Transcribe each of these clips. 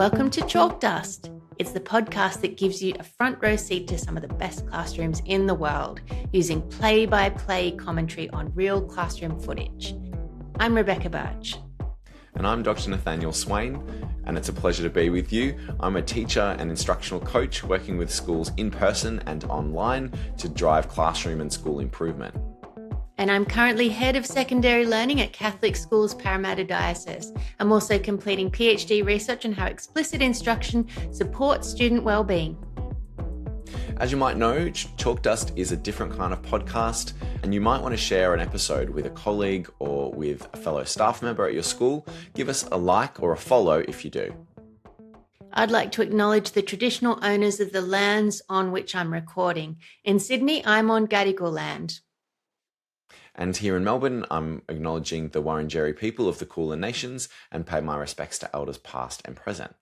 Welcome to Chalk Dust. It's the podcast that gives you a front row seat to some of the best classrooms in the world, using play-by-play commentary on real classroom footage. I'm Rebecca Birch. And I'm Dr. Nathaniel Swain, and it's a pleasure to be with you. I'm a teacher and instructional coach working with schools in person and online to drive classroom and school improvement. And I'm currently Head of Secondary Learning at Catholic Schools Parramatta Diocese. I'm also completing PhD research on how explicit instruction supports student wellbeing. As you might know, Chalk Dust is a different kind of podcast, and you might want to share an episode with a colleague or with a fellow staff member at your school. Give us a like or a follow if you do. I'd like to acknowledge the traditional owners of the lands on which I'm recording. In Sydney, I'm on Gadigal land. And here in Melbourne, I'm acknowledging the Wurundjeri people of the Kulin Nations and pay my respects to elders past and present.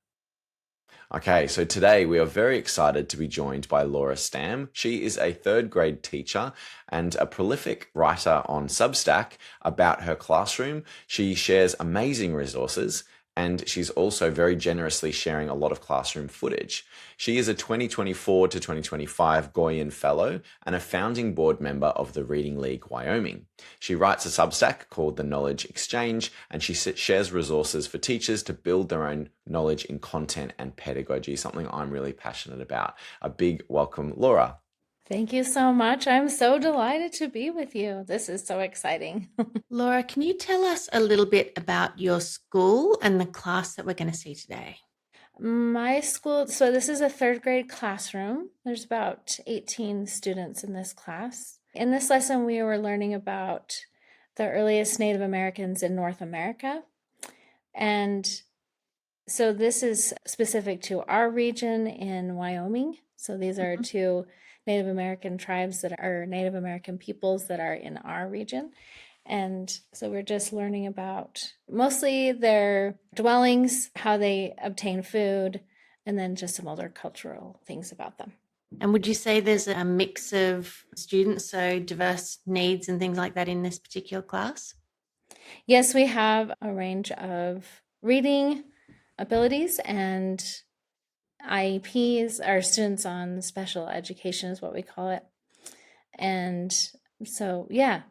Okay, so today we are very excited to be joined by Laura Stam. She is a third grade teacher and a prolific writer on Substack about her classroom. She shares amazing resources, and she's also very generously sharing a lot of classroom footage. She is a 2024 to 2025 Goyen Fellow and a founding board member of the Reading League Wyoming. She writes a Substack called The Knowledge Exchange, and she shares resources for teachers to build their own knowledge in content and pedagogy, something I'm really passionate about. A big welcome, Laura. Thank you so much. I'm so delighted to be with you. This is so exciting. Laura, can you tell us a little bit about your school and the class that we're going to see today? My school, so this is a third grade classroom. There's about 18 students in this class. In this lesson, we were learning about the earliest Native Americans in North America. And so this is specific to our region in Wyoming. So these are two Native American tribes that are Native American peoples that are in our region. And so we're just learning about mostly their dwellings, how they obtain food, and then just some other cultural things about them. And would you say there's a mix of students, so diverse needs and things like that in this particular class? Yes, we have a range of reading abilities, and IEPs are students on special education is what we call it. And so, yeah.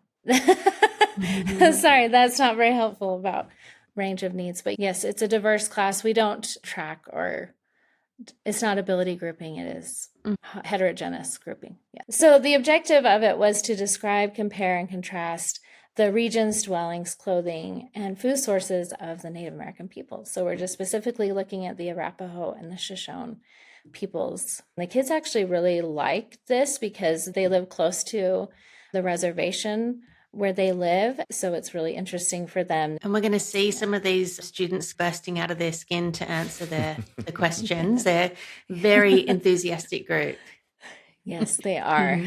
Sorry, that's not very helpful about range of needs. But yes, it's a diverse class. We don't track or it's not ability grouping. It is heterogeneous grouping. Yeah. So the objective of it was to describe, compare, and contrast the regions, dwellings, clothing, and food sources of the Native American peoples. So we're just specifically looking at the Arapaho and the Shoshone peoples. The kids actually really like this because they live close to the reservation where they live. So it's really interesting for them. And we're going to see some of these students bursting out of their skin to answer the questions. They're a very enthusiastic group. Yes, they are.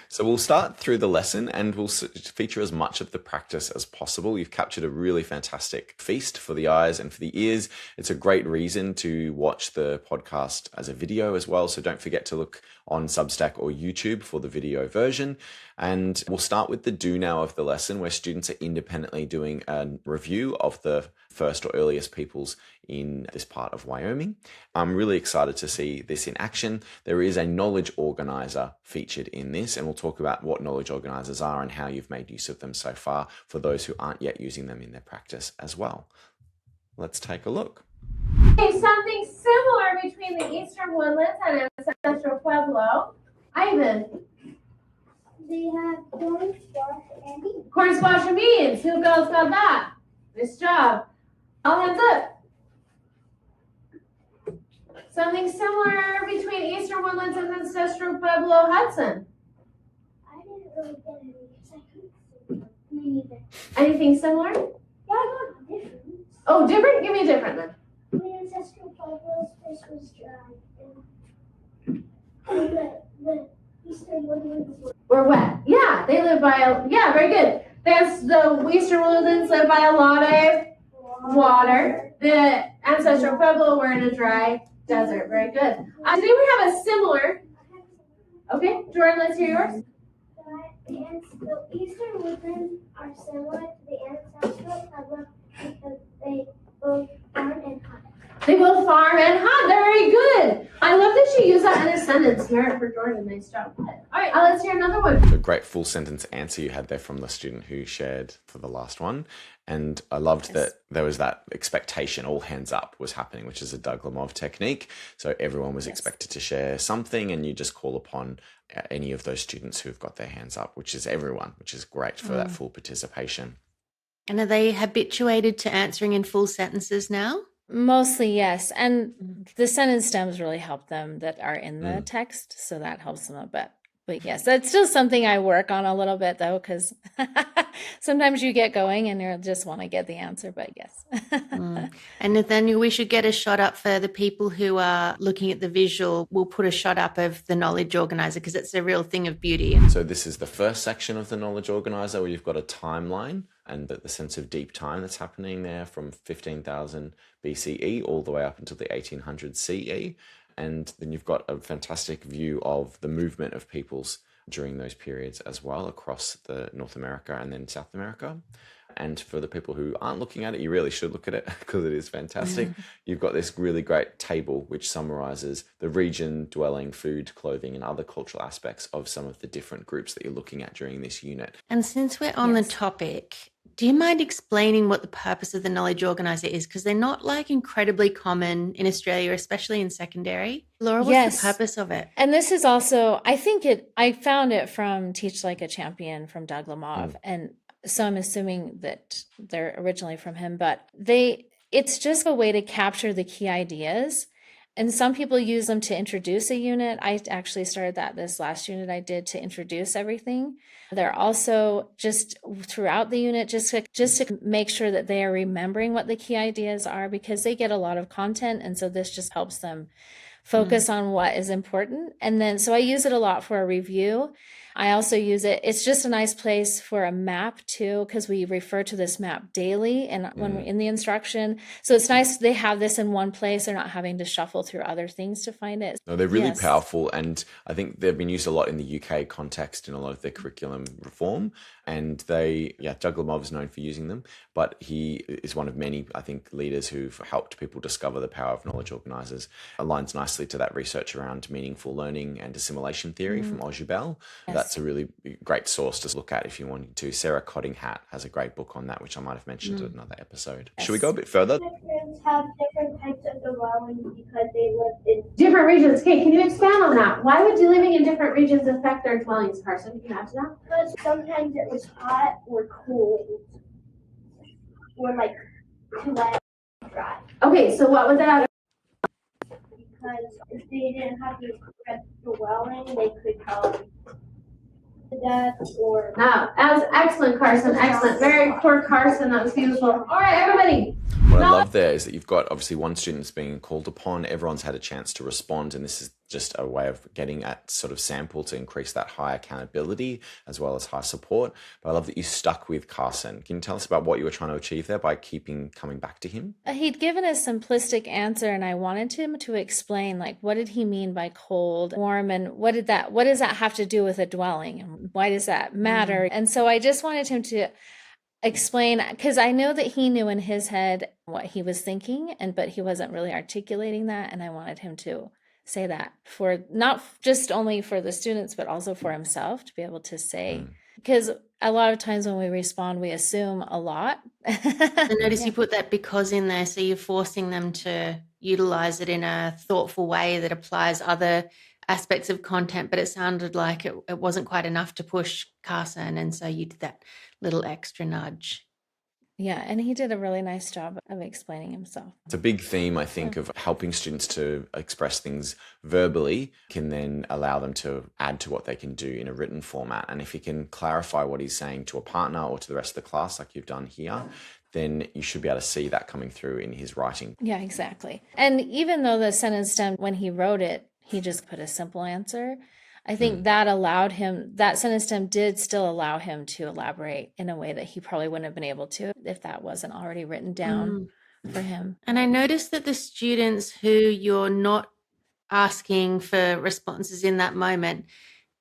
So we'll start through the lesson and we'll feature as much of the practice as possible. You've captured a really fantastic feast for the eyes and for the ears. It's a great reason to watch the podcast as a video as well. So don't forget to look on Substack or YouTube for the video version. And we'll start with the do now of the lesson, where students are independently doing a review of the first or earliest peoples in this part of Wyoming. I'm really excited to see this in action. There is a knowledge organizer featured in this, and we'll talk about what knowledge organizers are and how you've made use of them so far for those who aren't yet using them in their practice as well. Let's take a look. Okay, something similar between the Eastern Woodlands and Ancestral Pueblo. Ivan. They have corn, squash, and beans. Corn, squash, and beans. Who else got that? Nice job. All hands up. Something similar between Eastern Woodlands and Ancestral Pueblo, Hudson. I didn't really get any because I couldn't see them. Me neither. Anything similar? Yeah, I got different. Oh, different? Give me a different then. The Ancestral Pueblo's fish was dry. And the Eastern Woodlands We're wet. Yeah, they live by yeah, very good. The Eastern Woodlands live by a lot of water. The Ancestral Pueblo were in a dry desert. Very good. Today we have a similar. Okay, Jordan, let's hear yours. The Eastern Woodlands are similar to the Ancestral Pueblo because they both farm and hunt. Carmen. Huh, very good. I love that she used that in a sentence. Merit for Jordan. Nice job. All right, let's hear another one. A great full sentence answer you had there from the student who shared for the last one. And I loved that there was that expectation, all hands up was happening, which is a Doug Lemov technique. So everyone was expected to share something, and you just call upon any of those students who've got their hands up, which is everyone, which is great for that full participation. And are they habituated to answering in full sentences now? Mostly, yes. And the sentence stems really help them that are in the text. So that helps them a bit. But yes, that's still something I work on a little bit, though, because sometimes you get going and you just want to get the answer. But yes. And Nathaniel, we should get a shot up for the people who are looking at the visual. We'll put a shot up of the knowledge organizer because it's a real thing of beauty. So this is the first section of the knowledge organizer where you've got a timeline and the sense of deep time that's happening there from 15,000 BCE all the way up until the 1800 CE. And then you've got a fantastic view of the movement of peoples during those periods as well across the North America and then South America. And for the people who aren't looking at it, you really should look at it because it is fantastic. You've got this really great table which summarizes the region, dwelling, food, clothing, and other cultural aspects of some of the different groups that you're looking at during this unit. And since we're on the topic, do you mind explaining what the purpose of the knowledge organizer is? Because they're not like incredibly common in Australia, especially in secondary. Laura, what's the purpose of it? And this is also, I found it from Teach Like a Champion from Doug Lemov. And so I'm assuming that they're originally from him, but it's just a way to capture the key ideas. And some people use them to introduce a unit. I actually started that this last unit I did to introduce everything. They're also just throughout the unit, just to make sure that they are remembering what the key ideas are, because they get a lot of content. And so this just helps them focus on what is important. And then, so I use it a lot for a review. I also use it. It's just a nice place for a map too, because we refer to this map daily and when we're in the instruction. So it's nice they have this in one place. They're not having to shuffle through other things to find it. No, they're really powerful. And I think they've been used a lot in the UK context in a lot of their curriculum reform. And Doug Lemov is known for using them, but he is one of many, I think, leaders who've helped people discover the power of knowledge organizers. Aligns nicely to that research around meaningful learning and assimilation theory from Ojibel. That's a really great source to look at if you wanted to. Sarah Cotting-Hatt has a great book on that, which I might have mentioned in another episode. Should we go a bit further? Different have different types of dwellings because they live in Different regions. Okay, can you expand on that? Why would you living in different regions affect their dwellings, Carson? Can you answer that? because sometimes it was hot or cold or like too wet or dry. Okay, so what would that? Because if they didn't have the correct dwelling, they could to death or That's excellent, Carson. Excellent. Very poor Carson. That was beautiful. All right, everybody. What I love there is that you've got obviously one student's being called upon, everyone's had a chance to respond, and this is just a way of getting at sort of sample to increase that high accountability as well as high support. But I love that you stuck with Carson. Can you tell us about what you were trying to achieve there by coming back to him? He'd given a simplistic answer, and I wanted him to explain, like, what did he mean by cold, warm, and what does that have to do with a dwelling, and why does that matter? And so I just wanted him to explain, because I know that he knew in his head what he was thinking, but he wasn't really articulating that, and I wanted him to say that for not just only for the students, but also for himself to be able to say, because a lot of times when we respond, we assume a lot. I notice you put that because in there, so you're forcing them to utilize it in a thoughtful way that applies other aspects of content, but it sounded like it wasn't quite enough to push Carson, and so you did that little extra nudge. Yeah, and he did a really nice job of explaining himself. It's a big theme, I think, of helping students to express things verbally can then allow them to add to what they can do in a written format. And if he can clarify what he's saying to a partner or to the rest of the class, like you've done here, then you should be able to see that coming through in his writing. Yeah, exactly. And even though the sentence stem, when he wrote it, he just put a simple answer, I think that sentence stem did still allow him to elaborate in a way that he probably wouldn't have been able to if that wasn't already written down for him. And I noticed that the students who you're not asking for responses in that moment,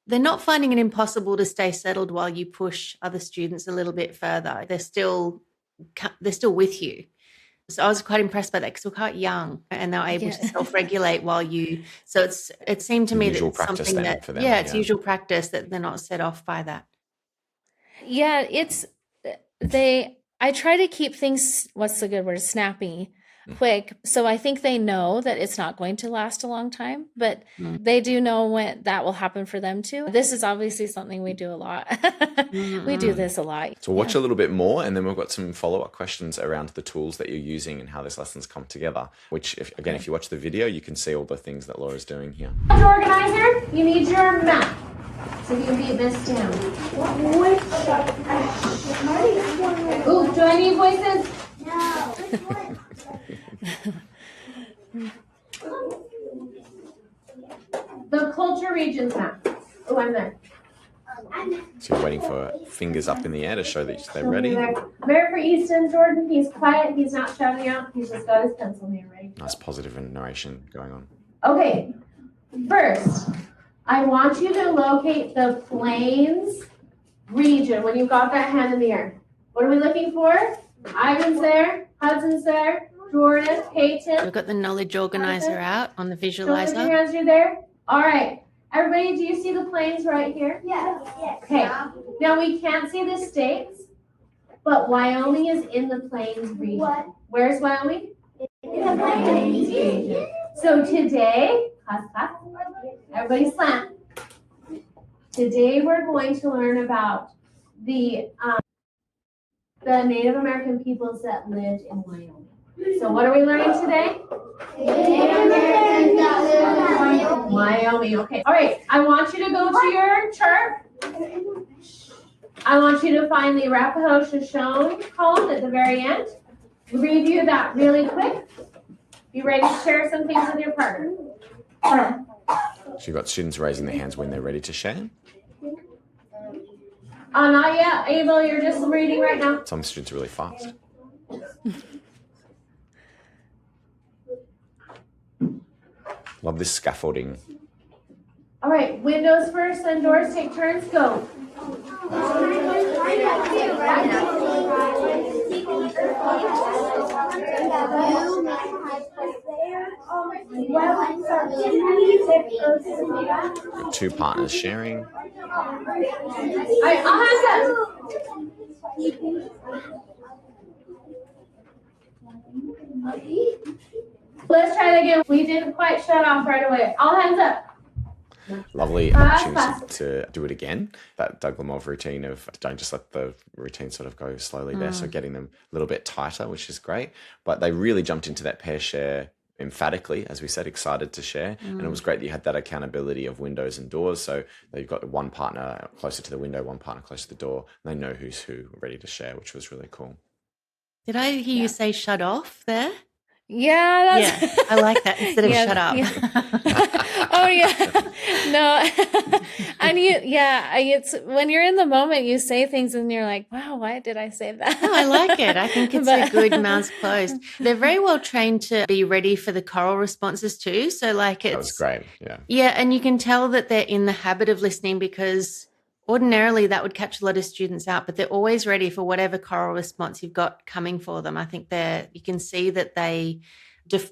they're not finding it impossible to stay settled while you push other students a little bit further. They're still with you. So I was quite impressed by that because we're quite young and they're able to self-regulate while so it seemed to me that Usual it's practice something then that, for them, it's usual practice that they're not set off by that. Yeah, I try to keep things, what's the good word, snappy, quick. So I think they know that it's not going to last a long time, but they do know when that will happen for them too. This is obviously something we do a lot. We do this a lot. So watch a little bit more, and then we've got some follow-up questions around the tools that you're using and how this lesson's come together, which, if you watch the video, you can see all the things that Laura's doing here. Organizer, you need your map. So you can beat this down. Ooh, do I need voices? The culture regions map. Oh, I'm there. So you're waiting for fingers up in the air to show that they're ready. Mayor for Easton, Jordan, he's quiet. He's not shouting out. He's just got his pencil here ready. Nice positive narration going on. Okay, first, I want you to locate the plains region when you've got that hand in the air. What are we looking for? Ivan's there, Hudson's there, Jordan, Peyton. We've got the knowledge organizer out on the Show us your visualizer. hands, you're there. All right. Everybody, do you see the plains right here? Yes. Okay. Now we can't see the states, but Wyoming is in the plains region. What? Where's Wyoming? In the plains region. So today, everybody slant. Today we're going to learn about the Native American peoples that lived in Wyoming. So what are we learning today? Native Americans that live in Wyoming, okay. All right, I want you to go to your chart. I want you to find the Arapaho Shoshone column at the very end. Review that really quick. Be ready to share some things with your partner. So you've got students raising their hands when they're ready to share. Not yet, Abel, you're just reading right now. Some students are really fast. Love this scaffolding. All right, windows first, then doors, take turns, go. Got two partners sharing. All right, I'll hands up. Let's try that again. We didn't quite shut off right away. All hands up. Lovely opportunity to do it again. That Doug Lemov routine of don't just let the routine sort of go slowly there. So getting them a little bit tighter, which is great. But they really jumped into that pair share emphatically, as we said, excited to share. And it was great that you had that accountability of windows and doors. So you've got one partner closer to the window, one partner closer to the door. And they know who's who, ready to share, which was really cool. Did I hear you say shut off there? Yeah, Yeah, I like that instead of shut up. Oh yeah, no, and it's when you're in the moment, you say things and you're like, wow, why did I say that? No, I like it. I think it's a good mouths closed. They're very well trained to be ready for the choral responses too. So like That was great. Yeah. Yeah, and you can tell that they're in the habit of listening because ordinarily that would catch a lot of students out, but they're always ready for whatever choral response you've got coming for them. I think you can see that they,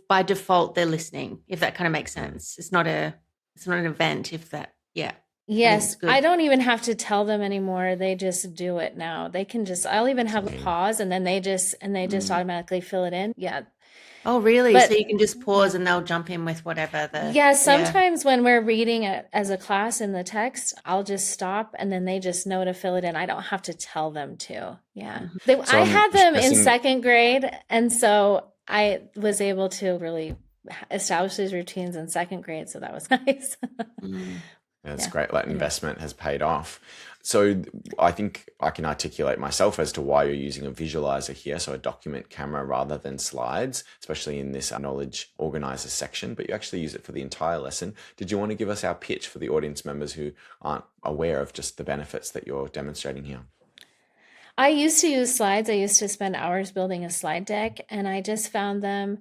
by default, they're listening, if that kind of makes sense. It's not an event if that, yeah. Yes, I don't even have to tell them anymore. They just do it now. They can I'll even have a pause and then they just automatically fill it in. Yeah. Oh, really? So you can just pause and they'll jump in with whatever sometimes when we're reading it as a class in the text, I'll just stop and then they just know to fill it in. I don't have to tell them to. Yeah. I had them in second grade. And so I was able to really establish these routines in second grade. So that was nice. That's great. That investment has paid off. So I think I can articulate myself as to why you're using a visualizer here, so a document camera rather than slides, especially in this knowledge organizer section, but you actually use it for the entire lesson. Did you want to give us our pitch for the audience members who aren't aware of just the benefits that you're demonstrating here? I used to use slides. I used to spend hours building a slide deck, and I just found them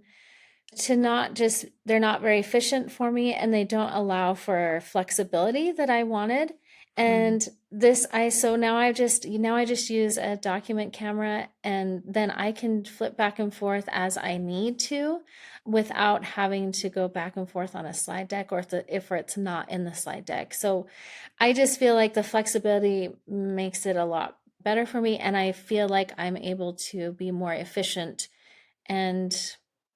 they're not very efficient for me, and they don't allow for flexibility that I wanted. And so now I just use a document camera, and then I can flip back and forth as I need to without having to go back and forth on a slide deck, or if it's not in the slide deck. So I just feel like the flexibility makes it a lot better for me, and I feel like I'm able to be more efficient and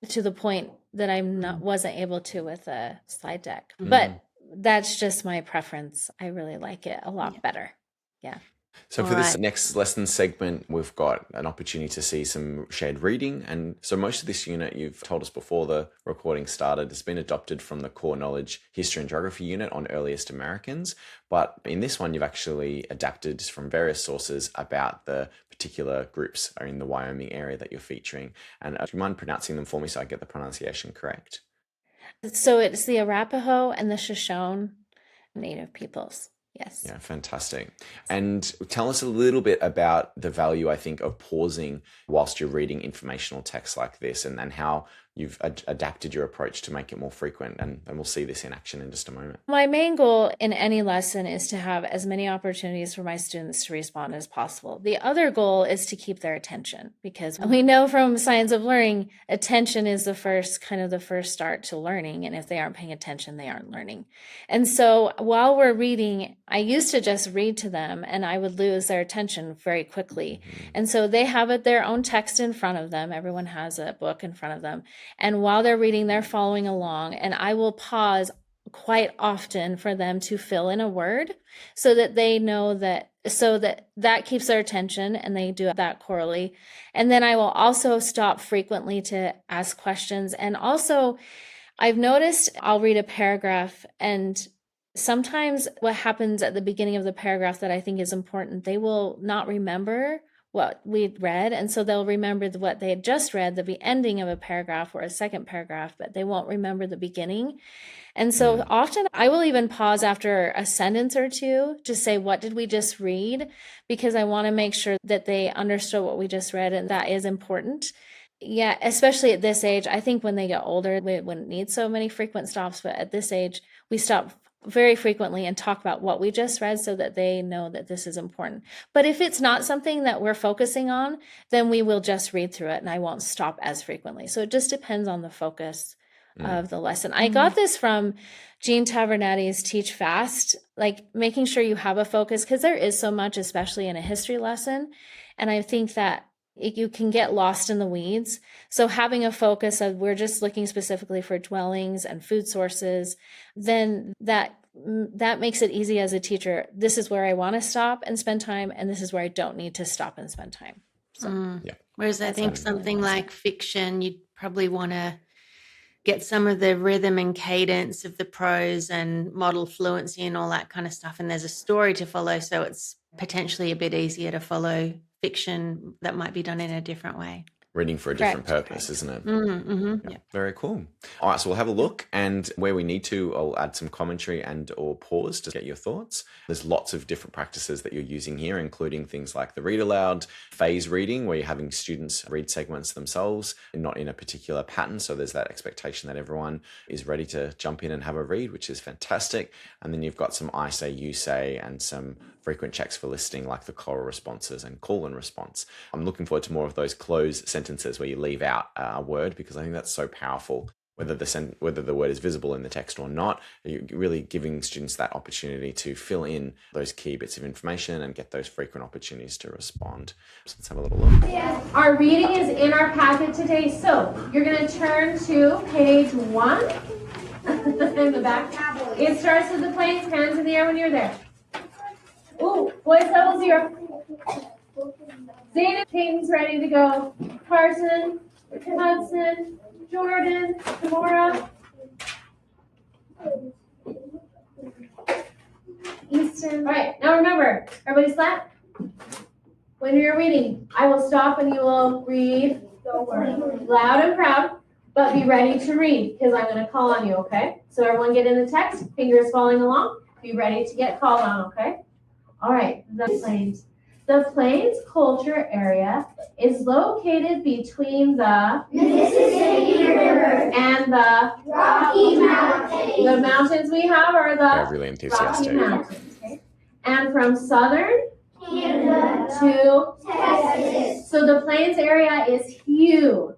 to the point that wasn't able to with a slide deck. But that's just my preference. I really like it a lot better. Yeah. So for this next lesson segment, we've got an opportunity to see some shared reading. And so most of this unit, you've told us before the recording started, has been adopted from the core knowledge history and geography unit on earliest Americans. But in this one, you've actually adapted from various sources about the particular groups are in the Wyoming area that you're featuring. And do you mind pronouncing them for me so I get the pronunciation correct? So it's the Arapaho and the Shoshone Native peoples. Yes. Yeah, fantastic. And tell us a little bit about the value, I think, of pausing whilst you're reading informational text like this, and how you've adapted your approach to make it more frequent. And we'll see this in action in just a moment. My main goal in any lesson is to have as many opportunities for my students to respond as possible. The other goal is to keep their attention, because we know from science of learning, attention is the first start to learning. And if they aren't paying attention, they aren't learning. And so while we're reading, I used to just read to them and I would lose their attention very quickly. And so they have their own text in front of them. Everyone has a book in front of them. And while they're reading, they're following along. And I will pause quite often for them to fill in a word so that they know that keeps their attention, and they do that quarterly. And then I will also stop frequently to ask questions. And also, I've noticed I'll read a paragraph, and sometimes what happens at the beginning of the paragraph that I think is important, they will not remember what we'd read. And so they'll remember what they had just read, the ending of a paragraph or a second paragraph, but they won't remember the beginning. And so often I will even pause after a sentence or two to say, what did we just read? Because I want to make sure that they understood what we just read, and that is important. Yeah, especially at this age. I think when they get older, we wouldn't need so many frequent stops, but at this age, we stop very frequently and talk about what we just read so that they know that this is important. But if it's not something that we're focusing on, then we will just read through it and I won't stop as frequently. So it just depends on the focus of the lesson. I got this from Jean Tavernetti's Teach Fast, like making sure you have a focus, because there is so much, especially in a history lesson. And I think that you can get lost in the weeds. So having a focus of we're just looking specifically for dwellings and food sources, then that makes it easy as a teacher. This is where I want to stop and spend time, and this is where I don't need to stop and spend time. So, Whereas I think something like fiction, you'd probably want to get some of the rhythm and cadence of the prose and model fluency and all that kind of stuff. And there's a story to follow, so it's potentially a bit easier to follow fiction that might be done in a different way. Reading for a different purpose, isn't it? Yeah. Very cool. All right, so we'll have a look, and where we need to, I'll add some commentary and or pause to get your thoughts. There's lots of different practices that you're using here, including things like the read aloud, phase reading, where you're having students read segments themselves and not in a particular pattern. So there's that expectation that everyone is ready to jump in and have a read, which is fantastic. And then you've got some I say, you say, and some frequent checks for listening, like the choral responses and call and response. I'm looking forward to more of those close sentences where you leave out a word, because I think that's so powerful. Whether the word is visible in the text or not, you're really giving students that opportunity to fill in those key bits of information and get those frequent opportunities to respond. So let's have a little look. Our reading is in our packet today, so you're going to turn to page 1 in the back. It starts with the planes, hands in the air when you're there. Ooh, boys level 0. Zayden, Peyton's ready to go. Carson, Hudson, Jordan, Tamora, Easton. All right, now remember, everybody flat. When you're reading, I will stop and you will read loud and proud, but be ready to read because I'm going to call on you, okay? So everyone get in the text, fingers following along. Be ready to get called on, okay? All right, the Plains. The Plains Culture Area is located between the Mississippi River and the Rocky Mountains. The mountains we have are the They're really enthusiastic. Rocky Mountains. Okay? And from southern Canada to Texas. so the plains area is huge.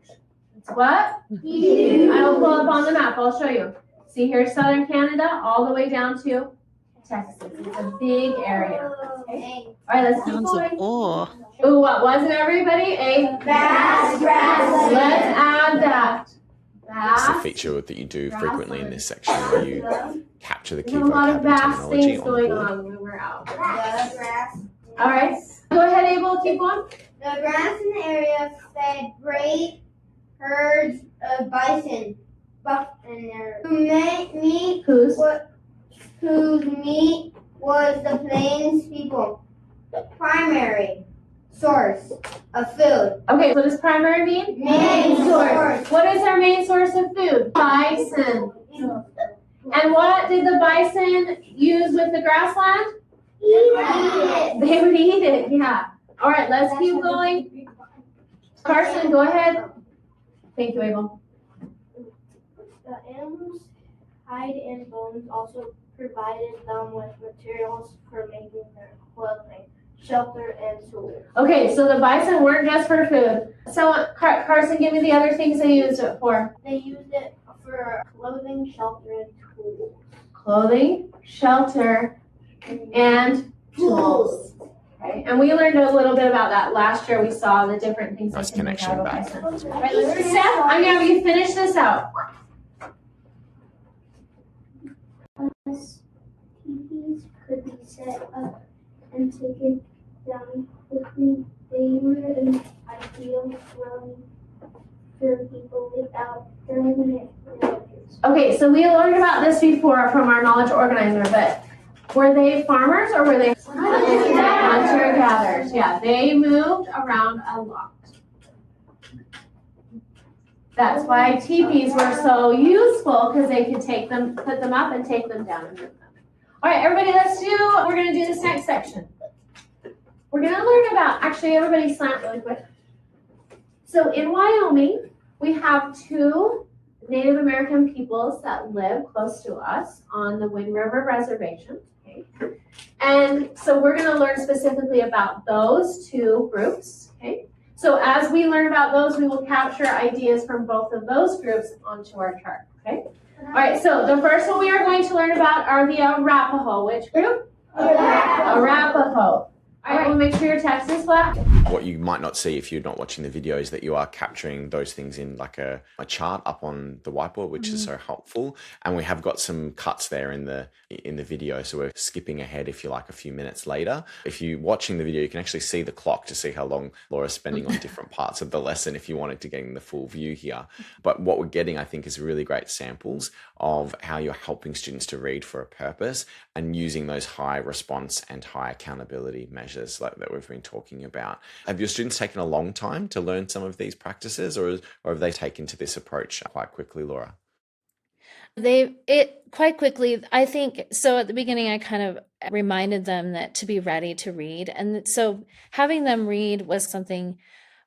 It's what? Huge. I'll pull up on the map. I'll show you. See here's southern Canada all the way down to Texas. It's a big area. Okay. All right, let's keep Sounds of going. awe. Ooh, what wasn't everybody? A Vast grassland. Let's add that. It's the Vast. feature that you do frequently in this section where you capture the We key have a lot of vocab and vast terminology things on the going board. on when we're out. The grass. All right. Go ahead, Abel. Keep going. The grassland area fed great herds of bison, buffalo, whose meat was the plains people. Primary source of food. Okay, what does primary mean? Main source. What is our main source of food? Bison. And what did the bison use with the grassland? Eat They would eat it, yeah. All right, let's keep going. Carson, go ahead. Thank you, Abel. The animals' hide and bones also provided them with materials for making their clothing, shelter, and tools. Okay, so the bison weren't just for food. So, Carson, give me the other things they used it for. They used it for clothing, shelter, and tools. Clothing, shelter, and tools. Okay, and we learned a little bit about that last year. We saw the different things. Nice they can make connection out of back. bison. All right, let's Steph, I'm gonna have you finish this out. Teepees could be set up and taken down quickly. They were an ideal dwelling for people without permanent relatives. Okay, so we learned about this before from our knowledge organizer, but were they farmers or were they hunter-gatherers? Yeah, they moved around a lot. That's why teepees were so useful, because they could take them, put them up and take them down and move them. All right, everybody, we're gonna do this next section. We're gonna learn about, actually everybody slant really quick. So in Wyoming, we have two Native American peoples that live close to us on the Wind River Reservation. Okay. And so we're going to learn specifically about those two groups. Okay. So as we learn about those, we will capture ideas from both of those groups onto our chart. Okay. All right. So the first one we are going to learn about are the Arapaho. Which group? Arapaho. All right. We'll make sure your text is flat. What you might not see if you're not watching the video is that you are capturing those things in like a chart up on the whiteboard, which is so helpful. And we have got some cuts there in the video, so we're skipping ahead if you like a few minutes later. If you're watching the video, you can actually see the clock to see how long Laura's spending on different parts of the lesson if you wanted to get in the full view here. But what we're getting, I think, is really great samples of how you're helping students to read for a purpose and using those high response and high accountability measures like that we've been talking about. Have your students taken a long time to learn some of these practices, or have they taken to this approach quite quickly, Laura? Quite quickly, I think. So at the beginning, I kind of reminded them that to be ready to read. And so having them read was something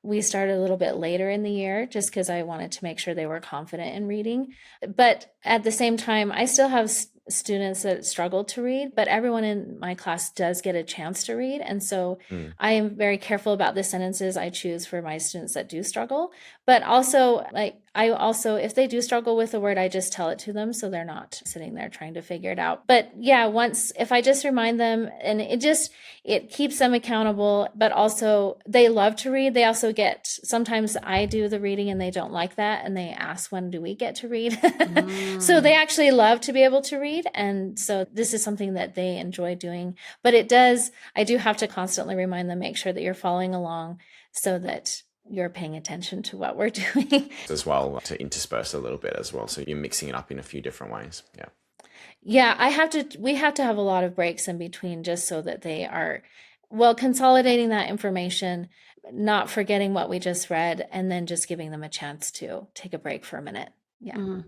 we started a little bit later in the year, just because I wanted to make sure they were confident in reading. But at the same time, I still have students that struggle to read, but everyone in my class does get a chance to read. And so I am very careful about the sentences I choose for my students that do struggle. But also, if they do struggle with a word, I just tell it to them so they're not sitting there trying to figure it out. But yeah, if I just remind them, and it keeps them accountable, but also they love to read. They also sometimes I do the reading and they don't like that. And they ask, when do we get to read? So they actually love to be able to read. And so this is something that they enjoy doing. But I do have to constantly remind them, make sure that you're following along so that you're paying attention to what we're doing. As well, to intersperse a little bit as well. So you're mixing it up in a few different ways. Yeah. Yeah, we have to have a lot of breaks in between just so that they are, consolidating that information, not forgetting what we just read, and then just giving them a chance to take a break for a minute. Yeah.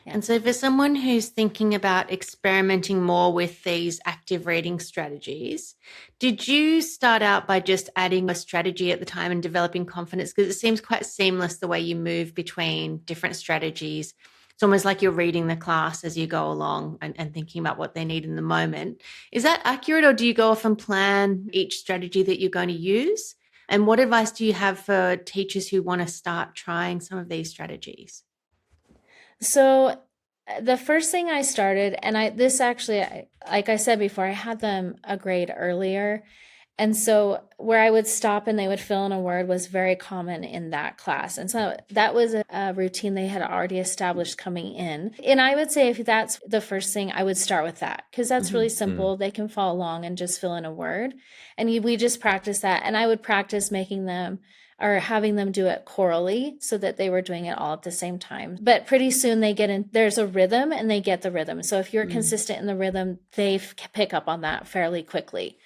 Yeah. And so for someone who's thinking about experimenting more with these active reading strategies, did you start out by just adding a strategy at the time and developing confidence? Because it seems quite seamless the way you move between different strategies It's almost like you're reading the class as you go along and thinking about what they need in the moment. Is that accurate, or do you go off and plan each strategy that you're going to use? And what advice do you have for teachers who want to start trying some of these strategies? So the first thing I started, and like I said before, I had them a grade earlier. And so where I would stop and they would fill in a word was very common in that class. And so that was a routine they had already established coming in. And I would say if that's the first thing, I would start with that because that's really simple. They can follow along and just fill in a word. And we just practice that. And I would practice making them or having them do it chorally so that they were doing it all at the same time. But pretty soon they get in, there's a rhythm and they get the rhythm. So if you're consistent in the rhythm, they pick up on that fairly quickly.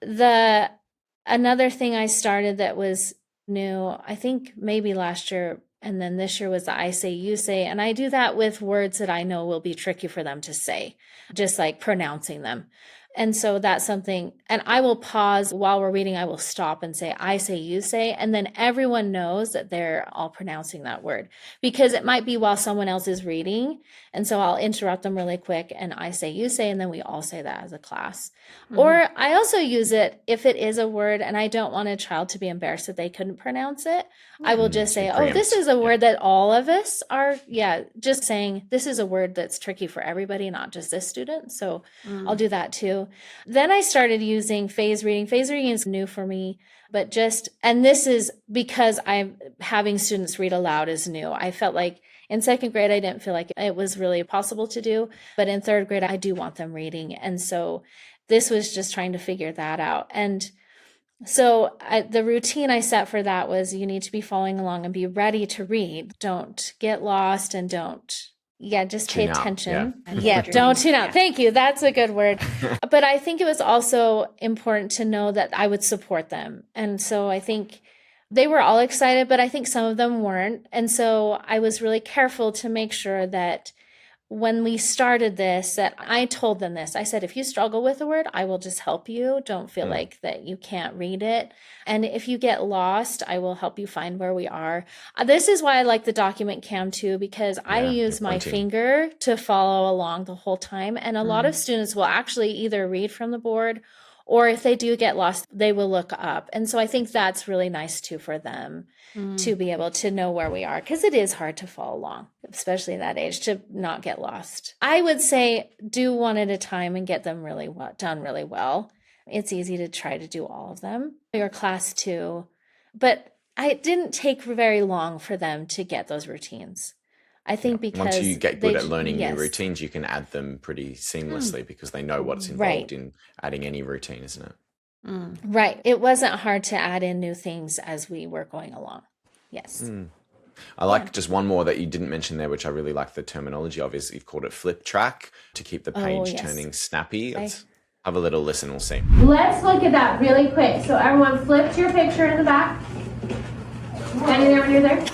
Another thing I started that was new, I think maybe last year and then this year, was the I say, you say. And I do that with words that I know will be tricky for them to say, just like pronouncing them. And so that's something, and I will pause while we're reading. I will stop and say, I say, you say. And then everyone knows that they're all pronouncing that word because it might be while someone else is reading. And so I'll interrupt them really quick and I say, you say, and then we all say that as a class. Or I also use it if it is a word and I don't want a child to be embarrassed that they couldn't pronounce it. I will just say, oh, this is a word that all of us are. Yeah. Just saying this is a word that's tricky for everybody, not just this student. So I'll do that too. Then I started using phase reading. Phase reading is new for me, but and this is because I'm having students read aloud is new. I felt like in second grade, I didn't feel like it was really possible to do, but in third grade, I do want them reading. And so this was just trying to figure that out. And so the routine I set for that was you need to be following along and be ready to read. Don't get lost and just pay attention. Don't tune out. Thank you. That's a good word. But I think it was also important to know that I would support them. And so I think they were all excited, but I think some of them weren't. And so I was really careful to make sure that when we started this, that I told them this. I said, if you struggle with a word, I will just help you. Don't feel like that you can't read it. And if you get lost, I will help you find where we are. This is why I like the document cam too, because I use my finger to follow along the whole time. And a lot of students will actually either read from the board or if they do get lost, they will look up. And so I think that's really nice too for them to be able to know where we are, because it is hard to follow along, especially at that age, to not get lost. I would say do one at a time and get them done really well. It's easy to try to do all of them. Your class too. But it didn't take very long for them to get those routines. I think because once you get good at learning new routines, you can add them pretty seamlessly because they know what's involved in adding any routine, isn't it? Right. It wasn't hard to add in new things as we were going along. Yes. I like just one more that you didn't mention there, which I really like the terminology of, is you've called it flip track to keep the page turning snappy. Let's have a little listen. We'll see. Let's look at that really quick. So everyone flipped your picture in the back. Standing there when you're there.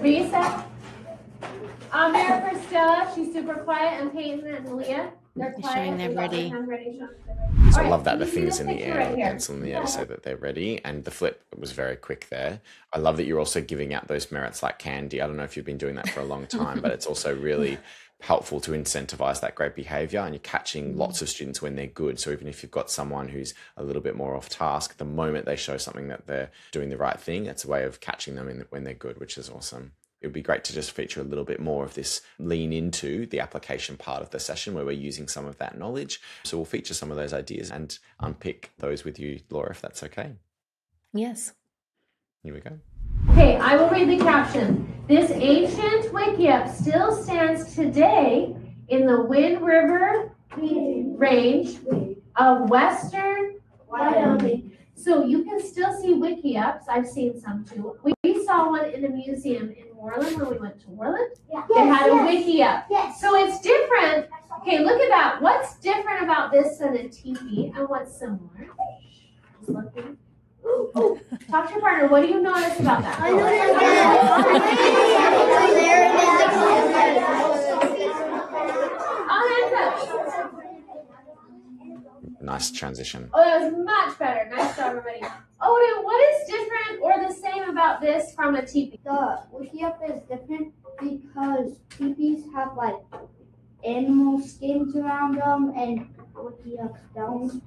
Reset. Mirror for Stella. She's super quiet. And Peyton and Leah. They're quiet. Showing they're ready. So I love that the fingers in the air, the pencil in the air to say that they're ready. And the flip was very quick there. I love that you're also giving out those merits like candy. I don't know if you've been doing that for a long time, but it's also really helpful to incentivize that great behavior, and you're catching lots of students when they're good. So even if you've got someone who's a little bit more off task, the moment they show something that they're doing the right thing, it's a way of catching them when they're good, which is awesome. It would be great to just feature a little bit more of this lean into the application part of the session where we're using some of that knowledge. So we'll feature some of those ideas and unpick those with you, Laura, if that's okay. Yes. Here we go. Okay, I will read the caption. This ancient wickiup still stands today in the Wind River range of western Wyoming. So you can still see wickiups. I've seen some too. We saw one in a museum in Moreland when we went to Moreland. Yeah. It had a wickiup. Yes. So it's different. Okay, look at that. What's different about this than a teepee, and what's similar? Just looking. Ooh. Talk to your partner. What do you notice about that? I Nice transition. Oh, that was much better. Nice job, everybody. Odin, what is different or the same about about this from a teepee? The wiki up is different because teepees have like animal skins around them and wiki ups don't.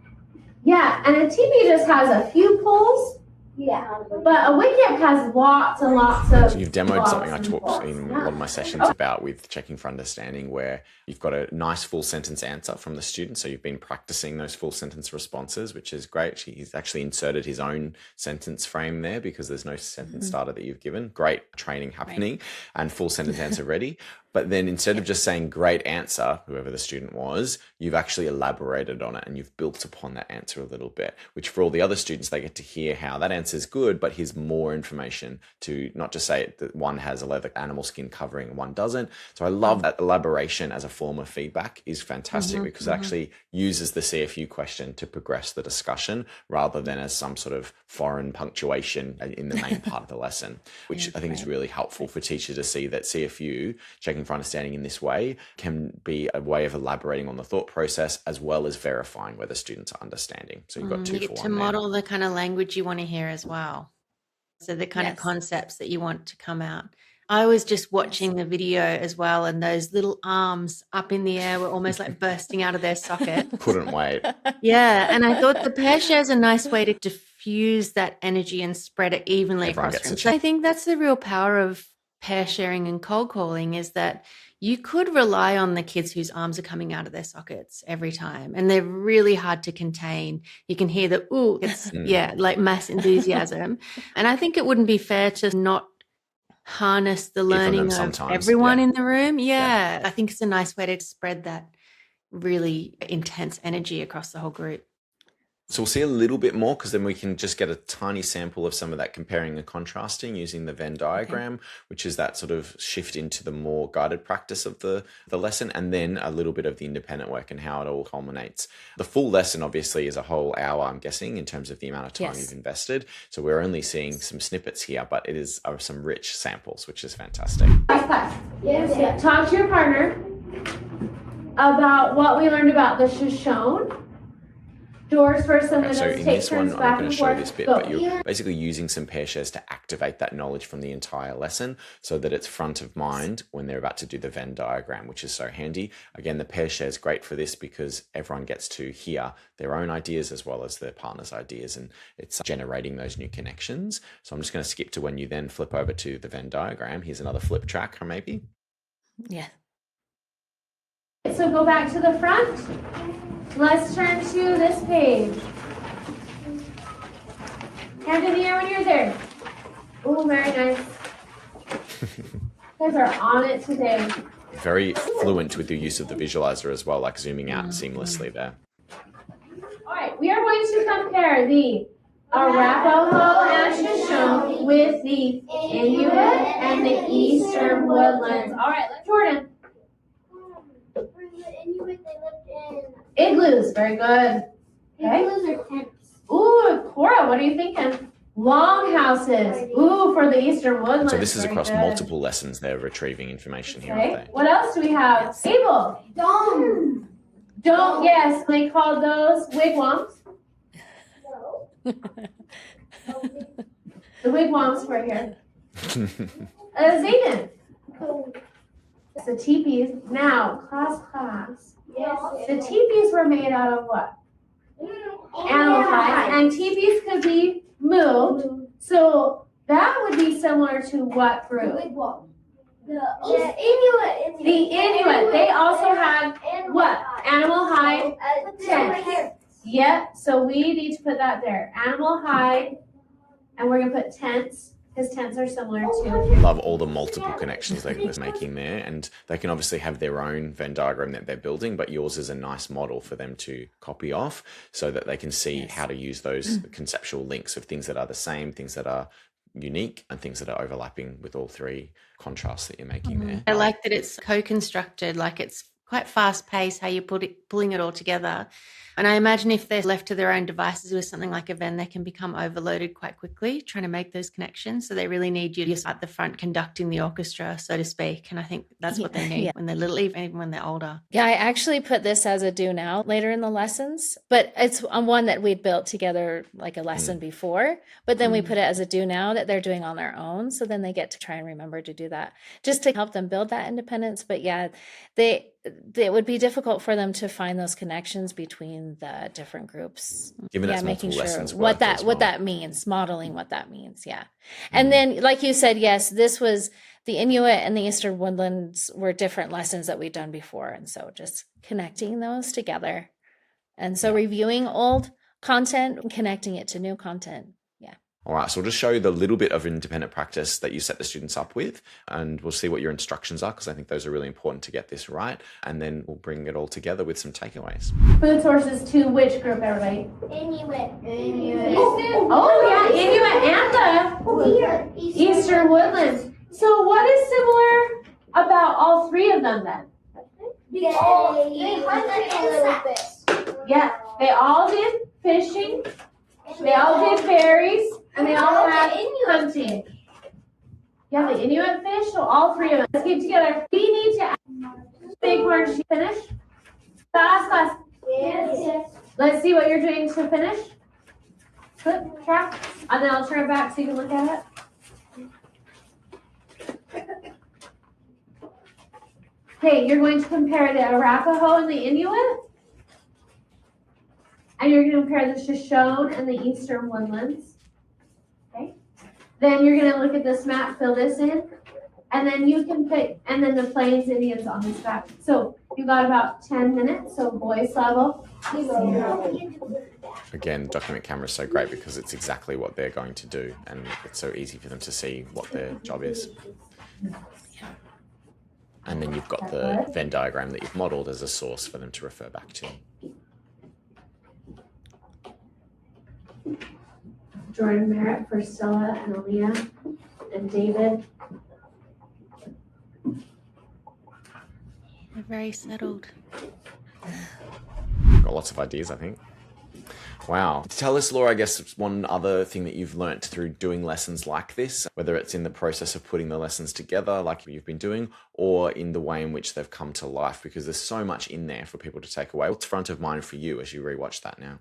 Yeah, and a teepee just has a few poles. Yeah. But a wiki up has lots and lots of. So you've demoed something I lots talked and in lots. a lot of my sessions about with checking for understanding, where you've got a nice full sentence answer from the student. So you've been practicing those full sentence responses, which is great. He's actually inserted his own sentence frame there because there's no sentence starter that you've given. Great training happening and full sentence answer ready. But then instead of just saying great answer, whoever the student was, you've actually elaborated on it and you've built upon that answer a little bit, which for all the other students, they get to hear how that answer is good, but here's more information to not just say that one has a leather animal skin covering and one doesn't. So I love that elaboration as a form of feedback is fantastic because it actually uses the CFU question to progress the discussion rather than as some sort of foreign punctuation in the main part of the lesson, which I think is really helpful for teachers to see that CFU, checking for understanding in this way, can be a way of elaborating on the thought process as well as verifying whether students are understanding. So you've got two You for get one to there. model the kind of language you want to hear as well. So the kind of concepts that you want to come out. I was just watching the video as well, and those little arms up in the air were almost like bursting out of their socket. Couldn't wait. Yeah, and I thought the pear share is a nice way to diffuse that energy and spread it evenly Everyone across gets a rooms. So I think that's the real power of pair sharing and cold calling, is that you could rely on the kids whose arms are coming out of their sockets every time, and they're really hard to contain. You can hear the, ooh, it's, like mass enthusiasm. And I think it wouldn't be fair to not harness the learning of everyone in the room. I think it's a nice way to spread that really intense energy across the whole group. So we'll see a little bit more because then we can just get a tiny sample of some of that comparing and contrasting using the Venn diagram, which is that sort of shift into the more guided practice of the lesson, and then a little bit of the independent work and how it all culminates. The full lesson obviously is a whole hour, I'm guessing, in terms of the amount of time you've invested. So we're only seeing some snippets here, but it is some rich samples, which is fantastic. Yes. Talk to your partner about what we learned about the Shoshone. Doors first, and then So in take this one, turns I'm back not going and to show forth. this bit, Go. but you're basically using some pair shares to activate that knowledge from the entire lesson so that it's front of mind when they're about to do the Venn diagram, which is so handy. Again, the pair share is great for this because everyone gets to hear their own ideas as well as their partner's ideas, and it's generating those new connections. So I'm just going to skip to when you then flip over to the Venn diagram. Here's another flip track, maybe. Yeah. So go back to the front. Let's turn to this page. Hand in the air when you're there. Oh, very nice. You guys are on it today. Very fluent with the use of the visualizer as well, like zooming out seamlessly there. All right, we are going to compare the Arapaho and Shoshone with the Inuit and the Eastern Woodlands. All right, Jordan. For the Inuit, they lived in Igloos, very good. Okay. igloos or tents. Ooh, Cora, what are you thinking? Longhouses. Ooh, for the Eastern Woodlands. So this is very across good. multiple lessons. They're retrieving information here, aren't Okay. they? What else do we have? Abel. Dome. Don't, yes, they called those wigwams. No. The wigwams right here. Zayden. Cool. It's the teepees. Now, class. Yes. The teepees were made out of what? Animal hides. And teepees could be moved. So that would be similar to what group? The Inuit. The Inuit. They also had what? Animal hide tents. Yep. So we need to put that there. Animal hide. And we're going to put tents, because tents are similar to. Love all the multiple connections they're making there, and they can obviously have their own Venn diagram that they're building, but yours is a nice model for them to copy off so that they can see how to use those conceptual links of things that are the same, things that are unique, and things that are overlapping with all three contrasts that you're making there. I like that it's co-constructed, like it's quite fast paced how you're pulling it all together. And I imagine if they're left to their own devices with something like a Venn, they can become overloaded quite quickly trying to make those connections. So they really need you to at the front conducting the orchestra, so to speak. And I think that's what they need when they're little, even when they're older. Yeah, I actually put this as a do now later in the lessons, but it's one that we'd built together like a lesson before. But then we put it as a do now that they're doing on their own. So then they get to try and remember to do that just to help them build that independence. But yeah, it would be difficult for them to find those connections between the different groups. Given it's making multiple sure lessons what worth as that means, modeling what that means. Yeah. And then, like you said, yes, this was the Inuit and the Eastern Woodlands were different lessons that we'd done before. And so just connecting those together. And so reviewing old content and connecting it to new content. Yeah. All right, so we'll just show you the little bit of independent practice that you set the students up with, and we'll see what your instructions are, because I think those are really important to get this right. And then we'll bring it all together with some takeaways. Food sources to which group, everybody? Inuit. Oh, yeah, Inuit and the Eastern Woodlands. So what is similar about all three of them then? They hunt a little bit. Yeah, they all did fishing, they all did berries, and they all had hunting. Yeah, the Inuit fish, so all three of them. Let's keep together. We need to Bighorn sheep finish. Last class. Yes. Let's see what you're doing to finish. Good, track. And then I'll turn it back so you can look at it. Okay, you're going to compare the Arapaho and the Inuit. And you're going to compare the Shoshone and the Eastern Woodlands. Okay. Then you're going to look at this map, fill this in. And then you can pick, and then the Plains Indians on this map. So you got about 10 minutes, so voice level. Again, document camera is so great because it's exactly what they're going to do, and it's so easy for them to see what their job is. And then you've got the Venn diagram that you've modeled as a source for them to refer back to. Jordan Merritt for Stella and Aaliyah and David. They're very settled. Got lots of ideas, I think. Wow. Tell us, Laura, I guess one other thing that you've learnt through doing lessons like this, whether it's in the process of putting the lessons together like you've been doing, or in the way in which they've come to life, because there's so much in there for people to take away. What's front of mind for you as you rewatch that now?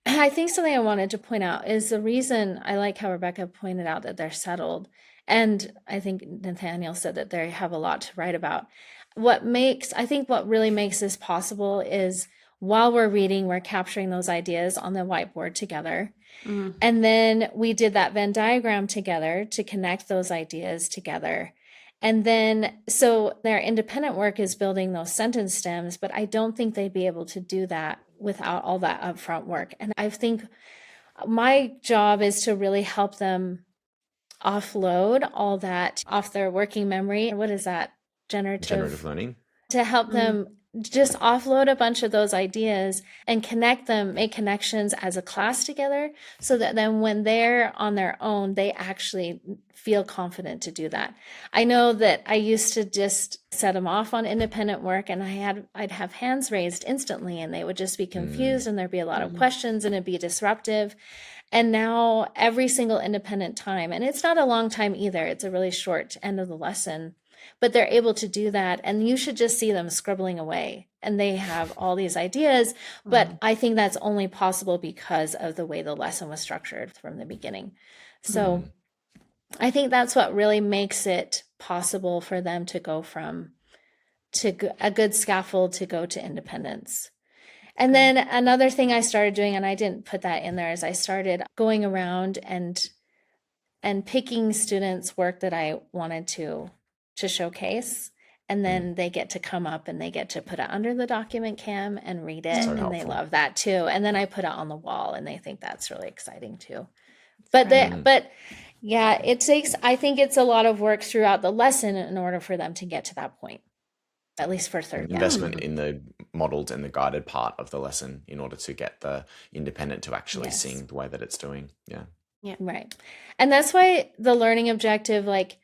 I think something I wanted to point out is the reason I like how Rebecca pointed out that they're settled. And I think Nathaniel said that they have a lot to write about. What really makes this possible is while we're reading, we're capturing those ideas on the whiteboard together. And then we did that Venn diagram together to connect those ideas together. And then, so their independent work is building those sentence stems, but I don't think they'd be able to do that without all that upfront work. And I think my job is to really help them offload all that off their working memory. What is that? Generative learning. To help them just offload a bunch of those ideas and connect them, make connections as a class together, so that then when they're on their own, they actually feel confident to do that. I know that I used to just set them off on independent work, and I'd have hands raised instantly, and they would just be confused, and there'd be a lot of questions, and it'd be disruptive. And now every single independent time, and it's not a long time either, it's a really short end of the lesson, but they're able to do that. And you should just see them scribbling away, and they have all these ideas. But I think that's only possible because of the way the lesson was structured from the beginning. So I think that's what really makes it possible for them to go from a good scaffold to go to independence. And then another thing I started doing, and I didn't put that in there, is I started going around and picking students' work that I wanted to showcase, and then they get to come up and they get to put it under the document cam and read it, So and helpful. they love that too. And then I put it on the wall, and they think that's really exciting too. But yeah, I think it's a lot of work throughout the lesson in order for them to get to that point, at least for third. Investment in the modeled and the guided part of the lesson in order to get the independent to actually seeing the way that it's doing. Yeah. Right. And that's why the learning objective, like,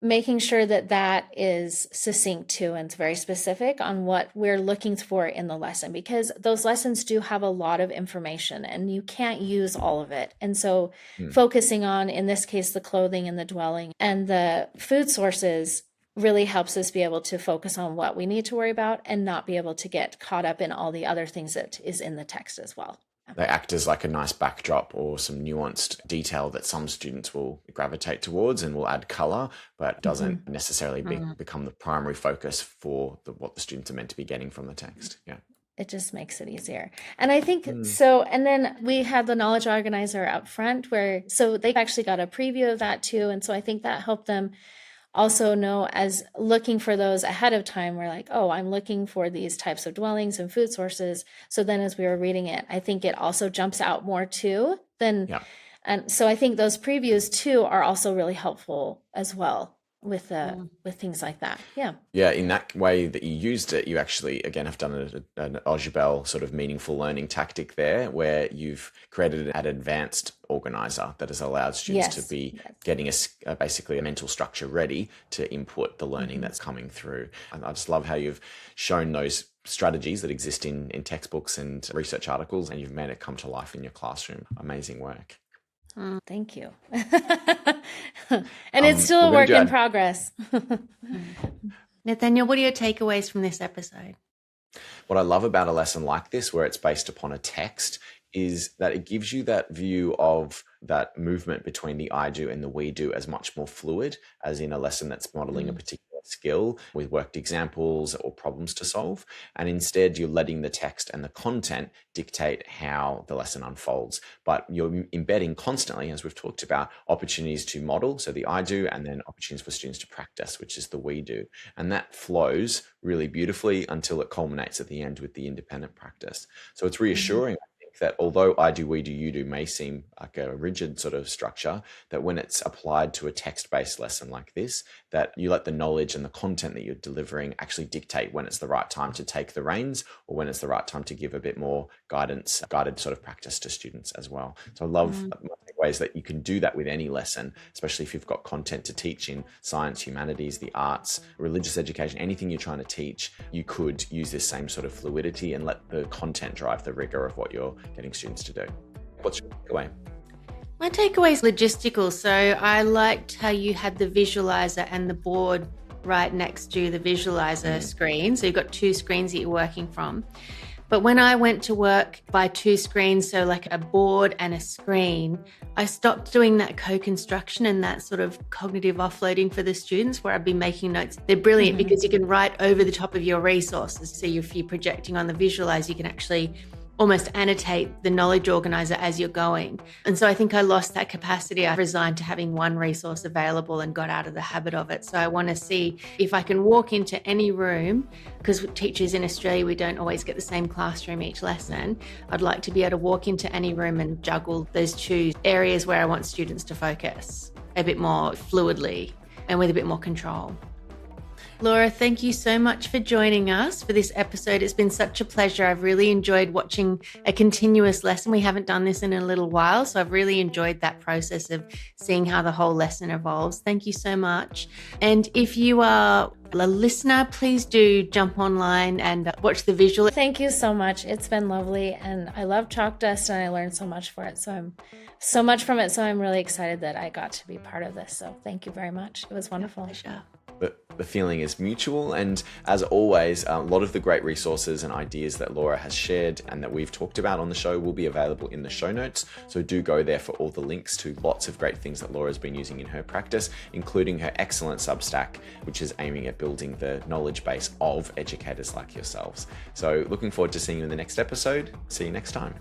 making sure that that is succinct too and it's very specific on what we're looking for in the lesson, because those lessons do have a lot of information and you can't use all of it. And so focusing on, in this case, the clothing and the dwelling and the food sources really helps us be able to focus on what we need to worry about and not be able to get caught up in all the other things that is in the text as well. They act as like a nice backdrop or some nuanced detail that some students will gravitate towards and will add color, but doesn't necessarily become the primary focus for what the students are meant to be getting from the text. Yeah. It just makes it easier. And I think so. And then we had the knowledge organizer up front so they actually got a preview of that too. And so I think that helped them also know, as looking for those ahead of time, we're like, oh, I'm looking for these types of dwellings and food sources. So then as we were reading it, I think it also jumps out more too and so I think those previews too are also really helpful as well with things like that. Yeah, in that way that you used it, you actually again have done an Ojibel sort of meaningful learning tactic there, where you've created an advanced organizer that has allowed students to be getting basically a mental structure ready to input the learning that's coming through. And I just love how you've shown those strategies that exist in textbooks and research articles, and you've made it come to life in your classroom. Amazing work. Thank you. And it's still a work in progress. Nathaniel, what are your takeaways from this episode? What I love about a lesson like this, where it's based upon a text, is that it gives you that view of that movement between the I do and the we do as much more fluid, as in a lesson that's modeling a particular skill with worked examples or problems to solve. And instead, you're letting the text and the content dictate how the lesson unfolds. But you're embedding constantly, as we've talked about, opportunities to model, so the I do, and then opportunities for students to practice, which is the we do. And that flows really beautifully until it culminates at the end with the independent practice. So it's reassuring, that although I do, we do, you do may seem like a rigid sort of structure, that when it's applied to a text-based lesson like this, that you let the knowledge and the content that you're delivering actually dictate when it's the right time to take the reins or when it's the right time to give a bit more guided sort of practice to students as well. So I love ways that you can do that with any lesson, especially if you've got content to teach in science, humanities, the arts, religious education, anything you're trying to teach, you could use this same sort of fluidity and let the content drive the rigor of what you're getting students to do. What's your takeaway? My takeaway is logistical. So I liked how you had the visualizer and the board right next to the visualizer screen. So you've got two screens that you're working from. But when I went to work by two screens, so like a board and a screen, I stopped doing that co-construction and that sort of cognitive offloading for the students where I'd be making notes. They're brilliant because you can write over the top of your resources. So if you're projecting on the visualizer, you can actually almost annotate the knowledge organizer as you're going. And so I think I lost that capacity. I resigned to having one resource available and got out of the habit of it. So I want to see if I can walk into any room, because teachers in Australia, we don't always get the same classroom each lesson. I'd like to be able to walk into any room and juggle those two areas where I want students to focus a bit more fluidly and with a bit more control. Laura, thank you so much for joining us for this episode. It's been such a pleasure. I've really enjoyed watching a continuous lesson. We haven't done this in a little while, so I've really enjoyed that process of seeing how the whole lesson evolves. Thank you so much. And if you are a listener, please do jump online and watch the visual. Thank you so much. It's been lovely, and I love Chalk Dust, and I learned so much from it. So I'm really excited that I got to be part of this. So thank you very much. It was wonderful. Pleasure. The feeling is mutual, and as always, a lot of the great resources and ideas that Laura has shared and that we've talked about on the show will be available in the show notes, so do go there for all the links to lots of great things that Laura's been using in her practice, including her excellent Substack, which is aiming at building the knowledge base of educators like yourselves. So looking forward to seeing you in the next episode. See you next time.